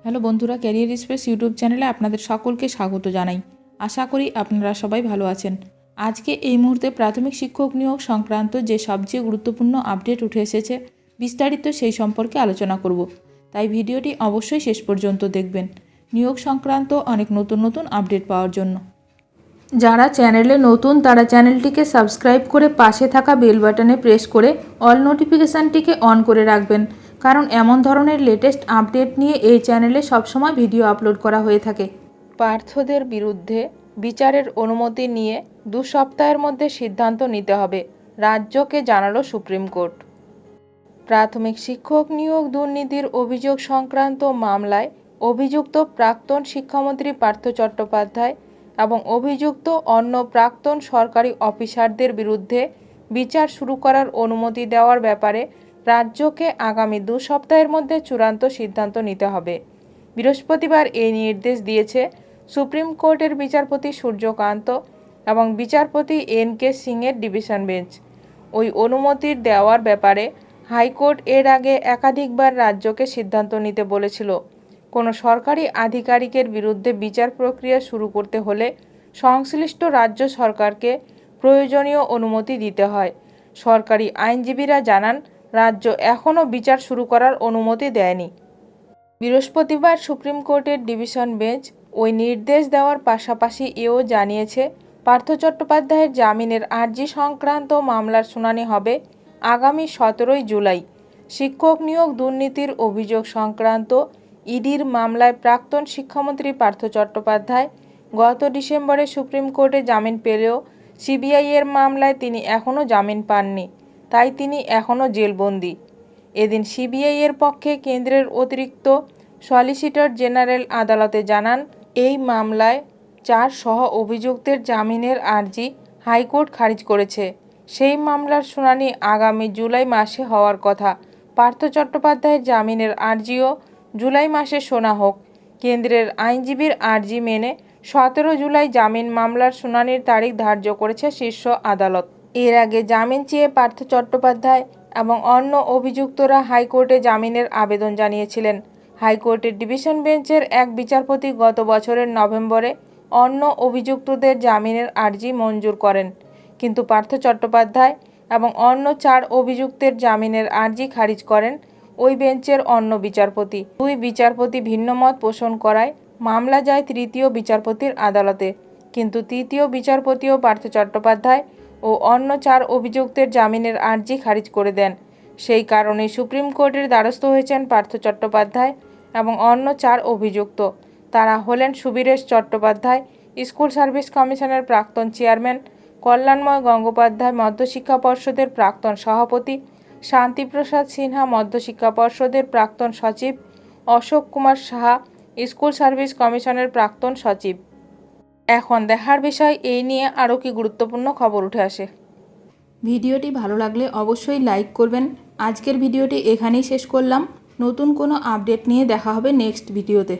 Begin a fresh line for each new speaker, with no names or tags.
Hello বন্ধুরা, career space YouTube চ্যানেলে আপনাদের সকলকে স্বাগত জানাই। আশা করি আপনারা সবাই ভালো আছেন। আজকে এই মুহূর্তে প্রাথমিক শিক্ষক নিয়োগ সংক্রান্ত যে সবচেয়ে গুরুত্বপূর্ণ আপডেট উঠে এসেছে, বিস্তারিত সেই সম্পর্কে আলোচনা করব। তাই ভিডিওটি অবশ্যই শেষ পর্যন্ত দেখবেন নিয়োগ সংক্রান্ত অনেক নতুন নতুন আপডেট পাওয়ার জন্য। যারা চ্যানেলে নতুন তারা চ্যানেলটিকে সাবস্ক্রাইব করে পাশে থাকা বেল বাটনে প্রেস করে অল নোটিফিকেশানটিকে অন করে রাখবেন, কারণ এমন ধরনের লেটেস্ট আপডেট নিয়ে এই চ্যানেলে সবসময় ভিডিও আপলোড করা হয়ে থাকে। প্রার্থীদের বিরুদ্ধে বিচারের অনুমতি নিয়ে 2 সপ্তাহের মধ্যে সিদ্ধান্ত নিতে হবে, রাজ্যকে জানালো সুপ্রিম কোর্ট। প্রাথমিক শিক্ষক নিয়োগ দুর্নীতির অভিযোগ সংক্রান্ত মামলায় অভিযুক্ত প্রাক্তন শিক্ষামন্ত্রী পার্থ চট্টোপাধ্যায় এবং অভিযুক্ত অন্য প্রাক্তন সরকারি অফিসারদের বিরুদ্ধে বিচার শুরু করার অনুমতি দেওয়ার ব্যাপারে রাজ্যকে আগামী 2 সপ্তাহের মধ্যে চূড়ান্ত সিদ্ধান্ত নিতে হবে। বৃহস্পতিবার এই নির্দেশ দিয়েছে সুপ্রিম কোর্টের বিচারপতি সূর্যকান্ত এবং বিচারপতি এন.কে. সিংয়ের ডিভিশন বেঞ্চ। ওই অনুমতির দেওয়ার ব্যাপারে হাইকোর্ট এর আগে একাধিকবার রাজ্যকে সিদ্ধান্ত নিতে বলেছিল। কোনো সরকারি আধিকারিকের বিরুদ্ধে বিচার প্রক্রিয়া শুরু করতে হলে সংশ্লিষ্ট রাজ্য সরকারকে প্রয়োজনীয় অনুমতি দিতে হয়। সরকারি আইনজীবীরা জানান, রাজ্য এখনও বিচার শুরু করার অনুমতি দেয়নি। বৃহস্পতিবার সুপ্রিম কোর্টের ডিভিশন বেঞ্চ ওই নির্দেশ দেওয়ার পাশাপাশি এও জানিয়েছে, পার্থ চট্টোপাধ্যায়ের জামিনের আর্জি সংক্রান্ত মামলার শুনানি হবে আগামী 17 জুলাই। শিক্ষক নিয়োগ দুর্নীতির অভিযোগ সংক্রান্ত ইডির মামলায় প্রাক্তন শিক্ষামন্ত্রী পার্থ চট্টোপাধ্যায় গত ডিসেম্বরে সুপ্রিম কোর্টে জামিন পেলেও সিবিআইয়ের মামলায় তিনি এখনও জামিন পাননি, তাই তিনি এখনও জেলবন্দি। এদিন সিবিআইয়ের পক্ষে কেন্দ্রের অতিরিক্ত সলিসিটর জেনারেল আদালতে জানান, এই মামলায় 4 সহ অভিযুক্তের জামিনের আর্জি হাইকোর্ট খারিজ করেছে। সেই মামলার শুনানি আগামী জুলাই মাসে হওয়ার কথা। পার্থ চট্টোপাধ্যায়ের জামিনের আর্জিও জুলাই মাসে শোনা হোক। কেন্দ্রের আইনজীবীর আর্জি মেনে 17 জুলাই জামিন মামলার শুনানির তারিখ ধার্য করেছে শীর্ষ আদালত। এর আগে জামিন চেয়ে পার্থ চট্টোপাধ্যায় এবং অন্য অভিযুক্তরা হাইকোর্টে জামিনের আবেদন জানিয়েছিলেন। হাইকোর্টের ডিভিশন বেঞ্চের এক বিচারপতি গত বছরের নভেম্বরে অন্য অভিযুক্তদের জামিনের আর্জি মঞ্জুর করেন, কিন্তু পার্থ চট্টোপাধ্যায় এবং অন্য 4 অভিযুক্তের জামিনের আর্জি খারিজ করেন ওই বেঞ্চের অন্য বিচারপতি। 2 বিচারপতি ভিন্নমত পোষণ করায় মামলা যায় তৃতীয় বিচারপতির আদালতে, কিন্তু তৃতীয় বিচারপতিও পার্থ চট্টোপাধ্যায় ও অন্য 4 অভিযুক্তের জামিনের আর্জি খারিজ করে দেন। সেই কারণেই সুপ্রিম কোর্টের দ্বারস্থ হয়েছেন পার্থ চট্টোপাধ্যায় এবং অন্য 4 অভিযুক্ত। তারা হলেন সুবীরেশ চট্টোপাধ্যায়, স্কুল সার্ভিস কমিশনের প্রাক্তন চেয়ারম্যান; কল্যাণময় গঙ্গোপাধ্যায়, মধ্যশিক্ষা পর্ষদের প্রাক্তন সভাপতি; শান্তিপ্রসাদ সিনহা, মধ্যশিক্ষা পর্ষদের প্রাক্তন সচিব; অশোক কুমার সাহা, স্কুল সার্ভিস কমিশনের প্রাক্তন সচিব। এখন দেখার বিষয় এই নিয়ে আরও কি গুরুত্বপূর্ণ খবর উঠে আসে। ভিডিওটি ভালো লাগলে অবশ্যই লাইক করবেন। আজকের ভিডিওটি এখানেই শেষ করলাম। নতুন কোনো আপডেট নিয়ে দেখা হবে নেক্সট ভিডিওতে।